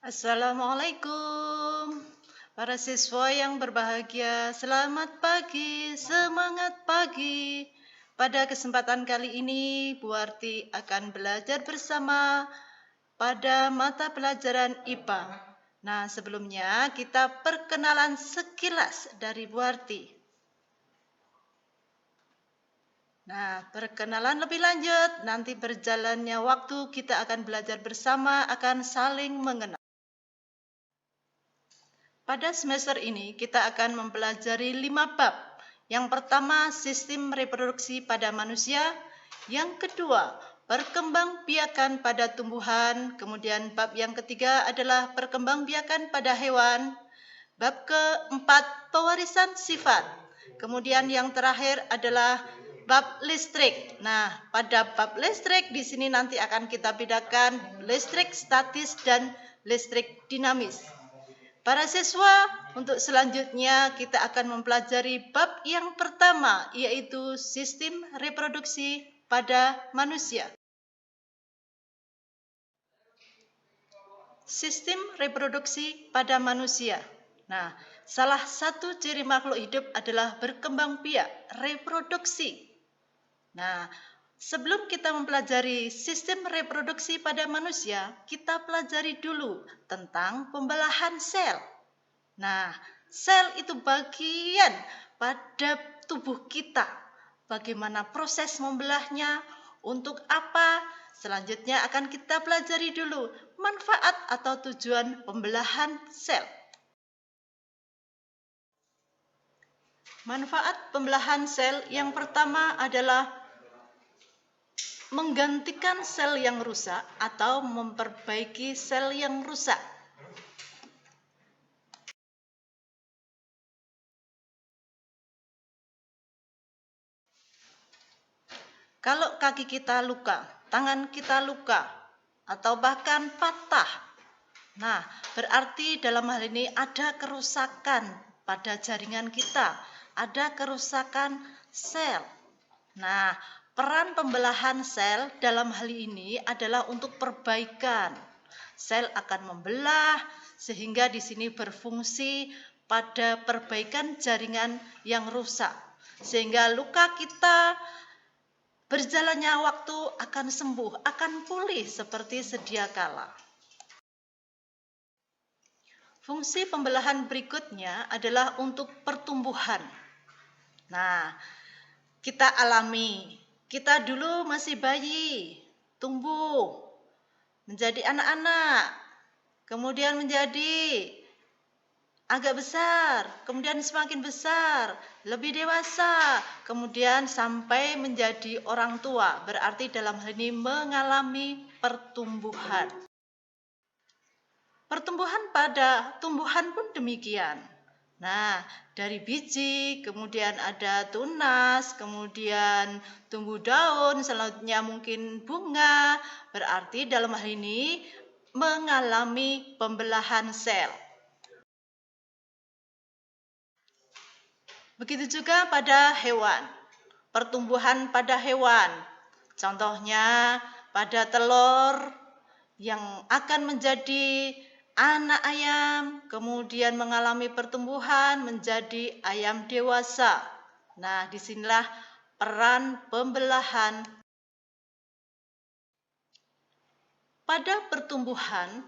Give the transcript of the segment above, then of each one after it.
Assalamualaikum, para siswa yang berbahagia. Selamat pagi, semangat pagi. Pada kesempatan kali ini, Bu Arti akan belajar bersama pada mata pelajaran IPA. Nah, sebelumnya kita perkenalan sekilas dari Bu Arti. Nah, perkenalan lebih lanjut, nanti berjalannya waktu kita akan belajar bersama, akan saling mengenal. Pada semester ini kita akan mempelajari 5 bab. Yang pertama, sistem reproduksi pada manusia. Yang kedua, perkembangbiakan pada tumbuhan. Kemudian bab yang ketiga adalah perkembangbiakan pada hewan. Bab keempat, pewarisan sifat. Kemudian yang terakhir adalah bab listrik. Nah, pada bab listrik di sini nanti akan kita bedakan listrik statis dan listrik dinamis. Para siswa, untuk selanjutnya kita akan mempelajari bab yang pertama, yaitu sistem reproduksi pada manusia. Sistem reproduksi pada manusia. Nah, salah satu ciri makhluk hidup adalah berkembang biak, reproduksi. Nah, sebelum kita mempelajari sistem reproduksi pada manusia, kita pelajari dulu tentang pembelahan sel. Nah, sel itu bagian pada tubuh kita. Bagaimana proses membelahnya, untuk apa? Selanjutnya akan kita pelajari dulu manfaat atau tujuan pembelahan sel. Manfaat pembelahan sel yang pertama adalah menggantikan sel yang rusak atau memperbaiki sel yang rusak. Kalau kaki kita luka, tangan kita luka, atau bahkan patah, nah berarti dalam hal ini ada kerusakan pada jaringan kita, ada kerusakan sel. Nah, peran pembelahan sel dalam hal ini adalah untuk perbaikan. Sel akan membelah sehingga di sini berfungsi pada perbaikan jaringan yang rusak. Sehingga luka kita berjalannya waktu akan sembuh, akan pulih seperti sedia kala. Fungsi pembelahan berikutnya adalah untuk pertumbuhan. Nah, kita alami, kita dulu masih bayi, tumbuh, menjadi anak-anak, kemudian menjadi agak besar, kemudian semakin besar, lebih dewasa, kemudian sampai menjadi orang tua. Berarti dalam hal ini mengalami pertumbuhan. Pertumbuhan pada tumbuhan pun demikian. Nah, dari biji, kemudian ada tunas, kemudian tumbuh daun, selanjutnya mungkin bunga. Berarti dalam hal ini mengalami pembelahan sel. Begitu juga pada hewan, pertumbuhan pada hewan. Contohnya pada telur yang akan menjadi anak ayam, kemudian mengalami pertumbuhan menjadi ayam dewasa. Nah, disinilah peran pembelahan. Pada pertumbuhan,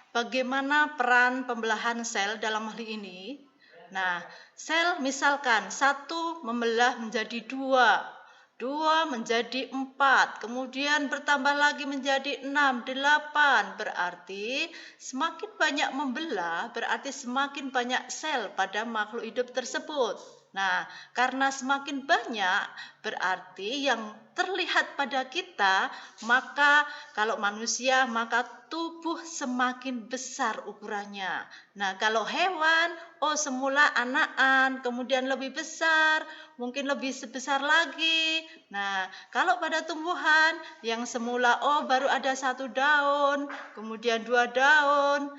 bagaimana peran pembelahan sel dalam hal ini? Nah, sel misalkan 1 membelah menjadi 2, 2 menjadi 4, kemudian bertambah lagi menjadi 6, 8. Berarti semakin banyak membelah, berarti semakin banyak sel pada makhluk hidup tersebut. Nah, karena semakin banyak, berarti yang terlihat pada kita, maka kalau manusia, maka tubuh semakin besar ukurannya. Nah, kalau hewan, semula anakan, kemudian lebih besar, mungkin lebih sebesar lagi. Nah, kalau pada tumbuhan, yang semula baru ada 1 daun, kemudian 2 daun,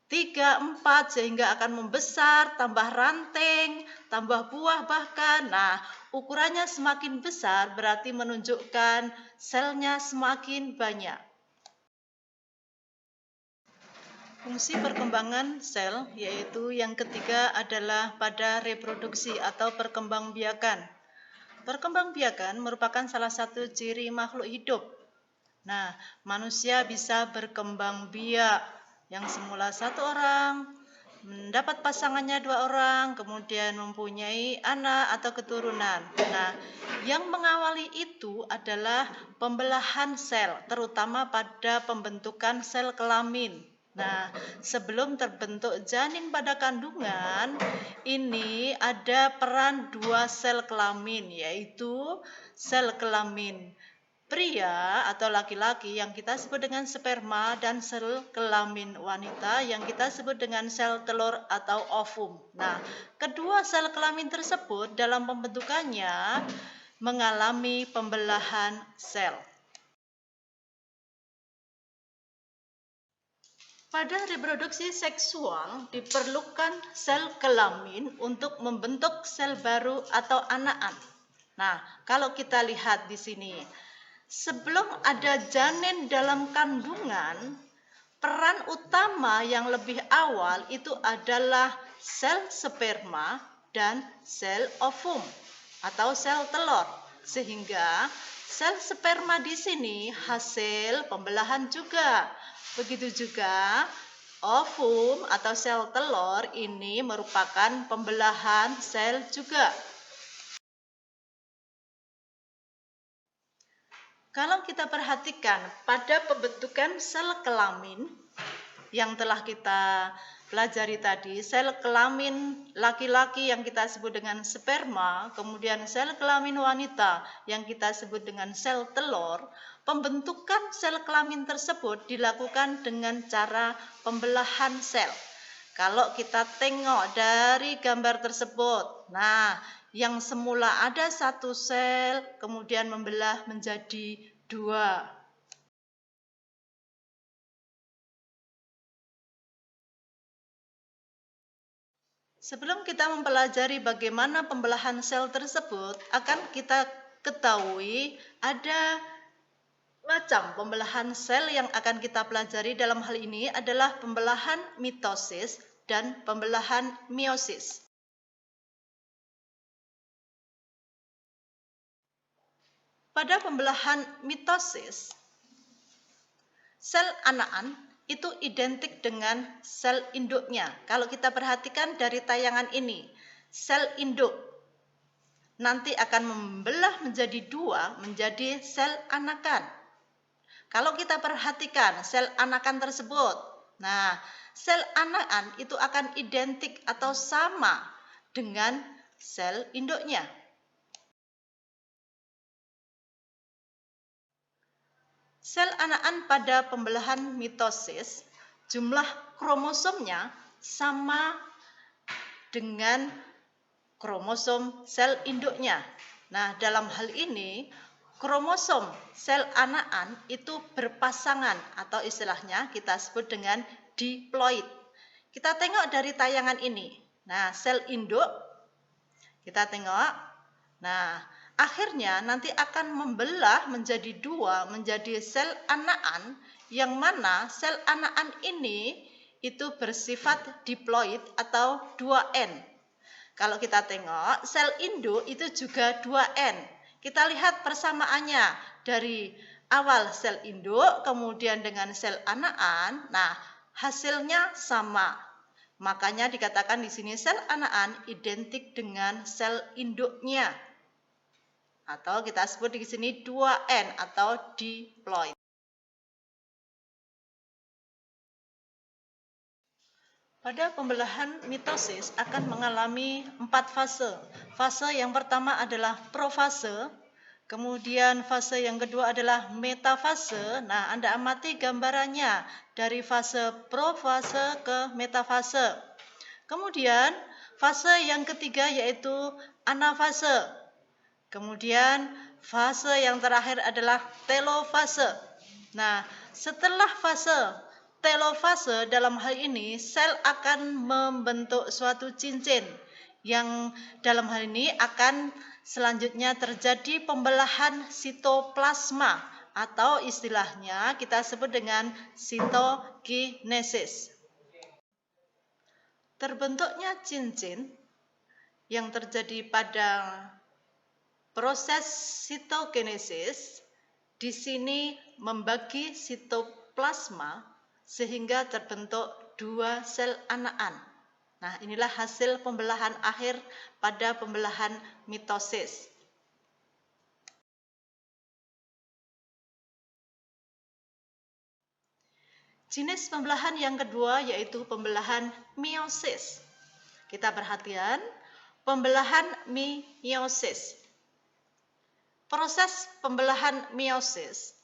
3, 4, sehingga akan membesar, tambah ranting, tambah buah bahkan. Nah, ukurannya semakin besar berarti menunjukkan selnya semakin banyak. Fungsi perkembangan sel yaitu yang ketiga adalah pada reproduksi atau perkembangbiakan. Perkembangbiakan merupakan salah satu ciri makhluk hidup. Nah, manusia bisa berkembang biak yang semula satu orang, mendapat pasangannya 2 orang, kemudian mempunyai anak atau keturunan. Nah, yang mengawali itu adalah pembelahan sel, terutama pada pembentukan sel kelamin. Nah, sebelum terbentuk janin pada kandungan, ini ada peran 2 sel kelamin, yaitu sel kelamin pria atau laki-laki yang kita sebut dengan sperma dan sel kelamin wanita yang kita sebut dengan sel telur atau ovum. Nah, kedua sel kelamin tersebut dalam pembentukannya mengalami pembelahan sel. Pada reproduksi seksual diperlukan sel kelamin untuk membentuk sel baru atau anakan. Nah, kalau kita lihat di sini, sebelum ada janin dalam kandungan, peran utama yang lebih awal itu adalah sel sperma dan sel ovum atau sel telur. Sehingga sel sperma di sini hasil pembelahan juga. Begitu juga ovum atau sel telur ini merupakan pembelahan sel juga. Kalau kita perhatikan pada pembentukan sel kelamin yang telah kita pelajari tadi, sel kelamin laki-laki yang kita sebut dengan sperma, kemudian sel kelamin wanita yang kita sebut dengan sel telur, pembentukan sel kelamin tersebut dilakukan dengan cara pembelahan sel. Kalau kita tengok dari gambar tersebut, nah, yang semula ada 1 sel, kemudian membelah menjadi 2. Sebelum kita mempelajari bagaimana pembelahan sel tersebut, akan kita ketahui ada macam pembelahan sel yang akan kita pelajari. Dalam hal ini adalah pembelahan mitosis dan pembelahan meiosis. Pada pembelahan mitosis, sel anakan itu identik dengan sel induknya. Kalau kita perhatikan dari tayangan ini, sel induk nanti akan membelah menjadi 2 menjadi sel anakan. Kalau kita perhatikan sel anakan tersebut, nah, sel anakan itu akan identik atau sama dengan sel induknya. Sel anakan pada pembelahan mitosis, jumlah kromosomnya sama dengan kromosom sel induknya. Nah, dalam hal ini, kromosom sel anakan itu berpasangan atau istilahnya kita sebut dengan diploid. Kita tengok dari tayangan ini. Nah, sel induk, kita tengok. Nah, akhirnya nanti akan membelah menjadi 2 menjadi sel anakan, yang mana sel anakan ini itu bersifat diploid atau 2N. Kalau kita tengok sel induk itu juga 2N. Kita lihat persamaannya dari awal sel induk kemudian dengan sel anakan. Nah, hasilnya sama. Makanya dikatakan di sini sel anakan identik dengan sel induknya. Atau kita sebut di sini 2N atau diploid. Pada pembelahan mitosis akan mengalami 4 fase. Fase yang pertama adalah profase, kemudian fase yang kedua adalah metafase. Nah, Anda amati gambarannya dari fase profase ke metafase. Kemudian fase yang ketiga yaitu anafase. Kemudian fase yang terakhir adalah telofase. Nah, setelah fase telofase, dalam hal ini sel akan membentuk suatu cincin yang dalam hal ini akan selanjutnya terjadi pembelahan sitoplasma atau istilahnya kita sebut dengan sitokinesis. Terbentuknya cincin yang terjadi pada proses sitokinesis di sini membagi sitoplasma sehingga terbentuk dua sel anakan. Nah, inilah hasil pembelahan akhir pada pembelahan mitosis. Jenis pembelahan yang kedua yaitu pembelahan meiosis. Kita perhatikan pembelahan meiosis. Proses pembelahan meiosis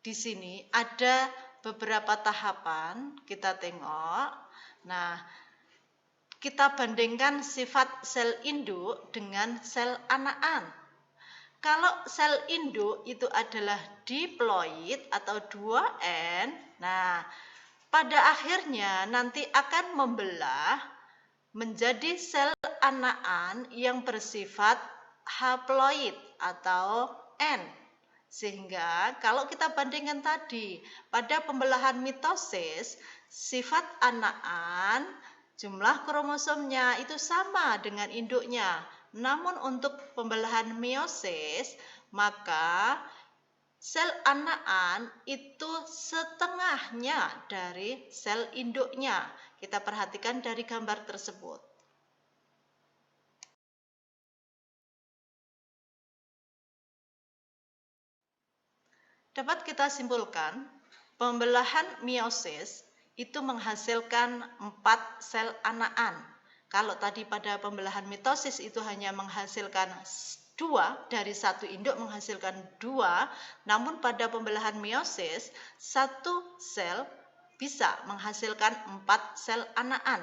di sini ada beberapa tahapan, kita tengok. Nah, kita bandingkan sifat sel induk dengan sel anakan. Kalau sel induk itu adalah diploid atau 2N, nah pada akhirnya nanti akan membelah menjadi sel anakan yang bersifat haploid atau N. Sehingga kalau kita bandingkan tadi pada pembelahan mitosis, sifat anakan jumlah kromosomnya itu sama dengan induknya. Namun untuk pembelahan meiosis, maka sel anakan itu setengahnya dari sel induknya. Kita perhatikan dari gambar tersebut. Dapat kita simpulkan, pembelahan meiosis itu menghasilkan 4 sel anakan. Kalau tadi pada pembelahan mitosis itu hanya menghasilkan 2 dari satu induk menghasilkan 2, namun pada pembelahan meiosis, satu sel bisa menghasilkan 4 sel anakan.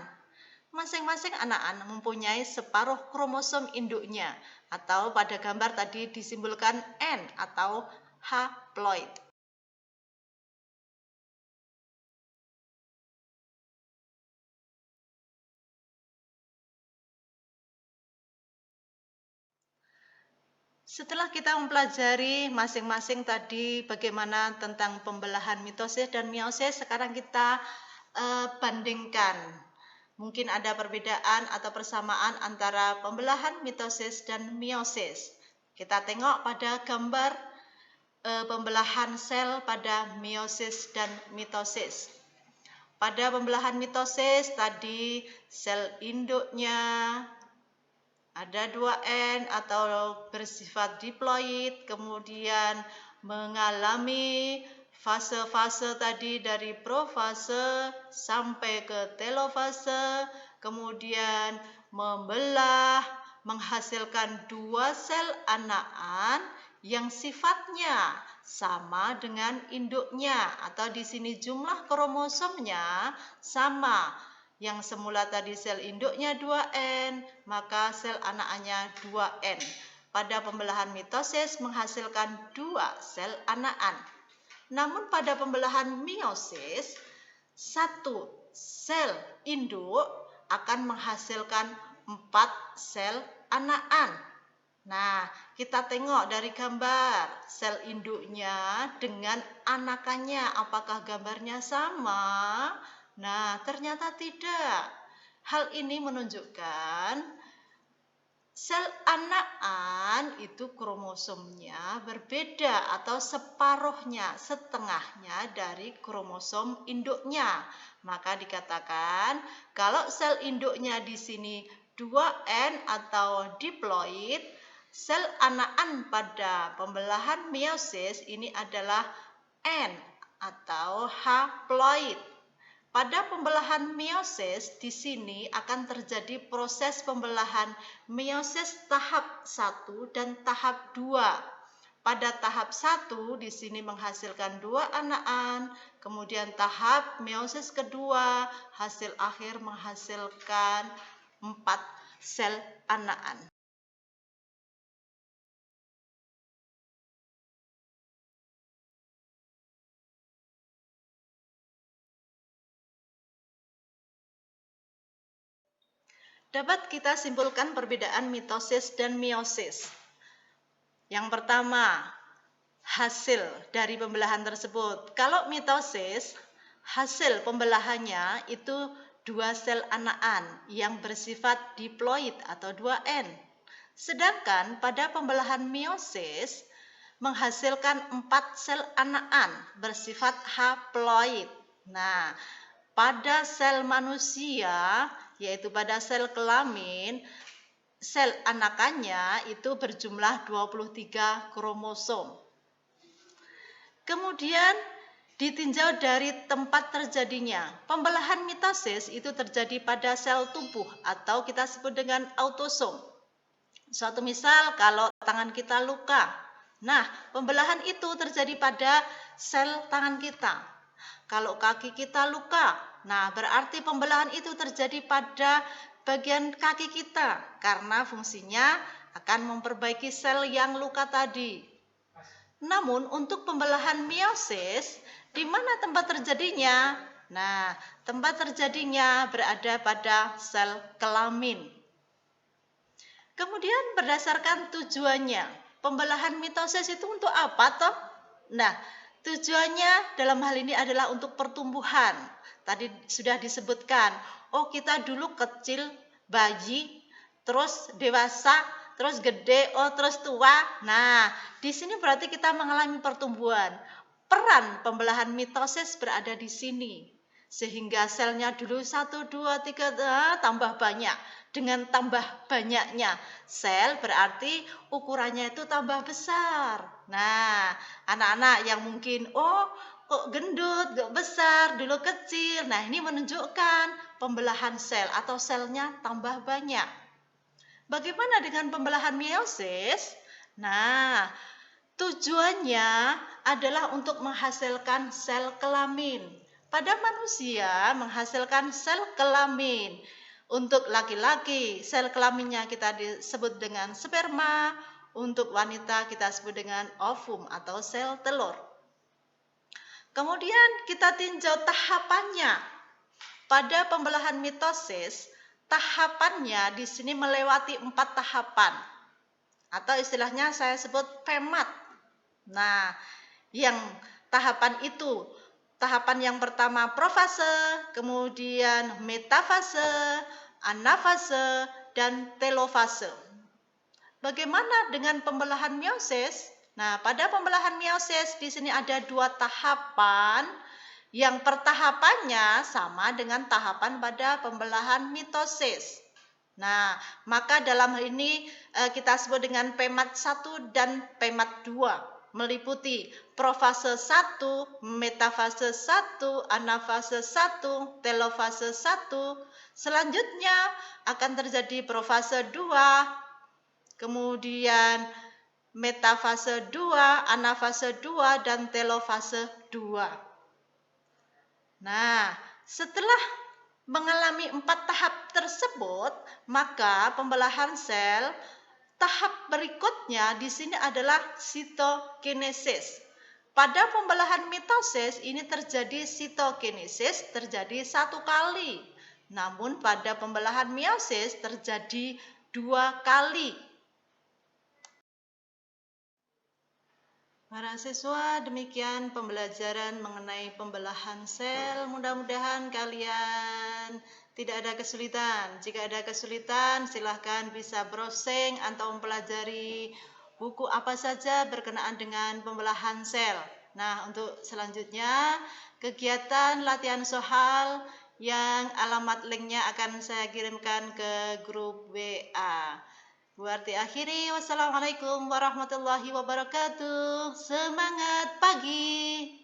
Masing-masing anakan mempunyai separuh kromosom induknya, atau pada gambar tadi disimbolkan N atau haploid. Setelah kita mempelajari masing-masing tadi bagaimana tentang pembelahan mitosis dan meiosis, sekarang kita bandingkan. Mungkin ada perbedaan atau persamaan antara pembelahan mitosis dan meiosis. Kita tengok pada gambar pembelahan sel pada meiosis dan mitosis. Pada pembelahan mitosis tadi sel induknya ada 2N atau bersifat diploid, kemudian mengalami fase-fase tadi dari profase sampai ke telofase, kemudian membelah, menghasilkan 2 sel anakan yang sifatnya sama dengan induknya, atau di sini jumlah kromosomnya sama. Yang semula tadi sel induknya 2N, maka sel anakannya 2N. Pada pembelahan mitosis menghasilkan 2 sel anakan. Namun pada pembelahan meiosis, satu sel induk akan menghasilkan 4 sel anakan. Nah, kita tengok dari gambar sel induknya dengan anakannya, apakah gambarnya sama? Nah, ternyata tidak. Hal ini menunjukkan sel anakan itu kromosomnya berbeda atau separuhnya, setengahnya dari kromosom induknya. Maka dikatakan kalau sel induknya di sini 2N atau diploid, sel anakan pada pembelahan meiosis ini adalah N atau haploid. Pada pembelahan meiosis di sini akan terjadi proses pembelahan meiosis tahap 1 dan tahap 2. Pada tahap 1 di sini menghasilkan 2 anakan, kemudian tahap meiosis kedua hasil akhir menghasilkan 4 sel anakan. Dapat kita simpulkan perbedaan mitosis dan meiosis. Yang pertama, hasil dari pembelahan tersebut. Kalau mitosis, hasil pembelahannya itu dua sel anakan yang bersifat diploid atau 2N. Sedangkan pada pembelahan meiosis menghasilkan 4 sel anakan bersifat haploid. Nah, pada sel manusia, yaitu pada sel kelamin, sel anakannya itu berjumlah 23 kromosom. Kemudian ditinjau dari tempat terjadinya. Pembelahan mitosis itu terjadi pada sel tubuh atau kita sebut dengan autosom. Suatu misal kalau tangan kita luka. Nah, pembelahan itu terjadi pada sel tangan kita. Kalau kaki kita luka, nah berarti pembelahan itu terjadi pada bagian kaki kita karena fungsinya akan memperbaiki sel yang luka tadi. Namun untuk pembelahan meiosis, di mana tempat terjadinya? Nah, tempat terjadinya berada pada sel kelamin. Kemudian berdasarkan tujuannya, pembelahan mitosis itu untuk apa toh? Nah, tujuannya dalam hal ini adalah untuk pertumbuhan. Tadi sudah disebutkan, oh kita dulu kecil, bayi, terus dewasa, terus gede, oh terus tua. Nah, di sini berarti kita mengalami pertumbuhan. Peran pembelahan mitosis berada di sini. Sehingga selnya dulu 1, 2, 3, tambah banyak. Dengan tambah banyaknya sel berarti ukurannya itu tambah besar. Nah, anak-anak yang mungkin kok gendut, kok besar, dulu kecil. Nah, ini menunjukkan pembelahan sel atau selnya tambah banyak. Bagaimana dengan pembelahan meiosis? Nah, tujuannya adalah untuk menghasilkan sel kelamin. Pada manusia menghasilkan sel kelamin. Untuk laki-laki, sel kelaminnya kita disebut dengan sperma. Untuk wanita kita sebut dengan ovum atau sel telur. Kemudian kita tinjau tahapannya. Pada pembelahan mitosis, tahapannya di sini melewati 4 tahapan. Atau istilahnya saya sebut pemat. Nah, yang tahapan itu, tahapan yang pertama profase, kemudian metafase, anafase, dan telofase. Bagaimana dengan pembelahan meiosis? Nah, pada pembelahan meiosis di sini ada 2 tahapan. Yang pertahapannya sama dengan tahapan pada pembelahan mitosis. Nah, maka dalam hal ini kita sebut dengan pemat 1 dan pemat 2. Meliputi profase 1, metafase 1, anafase 1, telofase 1. Selanjutnya akan terjadi profase 2, kemudian metafase 2, anafase 2, dan telofase 2. Nah, setelah mengalami 4 tahap tersebut, maka pembelahan sel tahap berikutnya di sini adalah sitokinesis. Pada pembelahan mitosis ini terjadi sitokinesis terjadi 1 kali. Namun pada pembelahan meiosis terjadi 2 kali. Para siswa, demikian pembelajaran mengenai pembelahan sel. Mudah-mudahan kalian tidak ada kesulitan. Jika ada kesulitan, silahkan bisa browsing atau mempelajari buku apa saja berkenaan dengan pembelahan sel. Nah, untuk selanjutnya, kegiatan latihan soal yang alamat linknya akan saya kirimkan ke grup WA. Berarti akhiri, wassalamualaikum warahmatullahi wabarakatuh. Semangat pagi.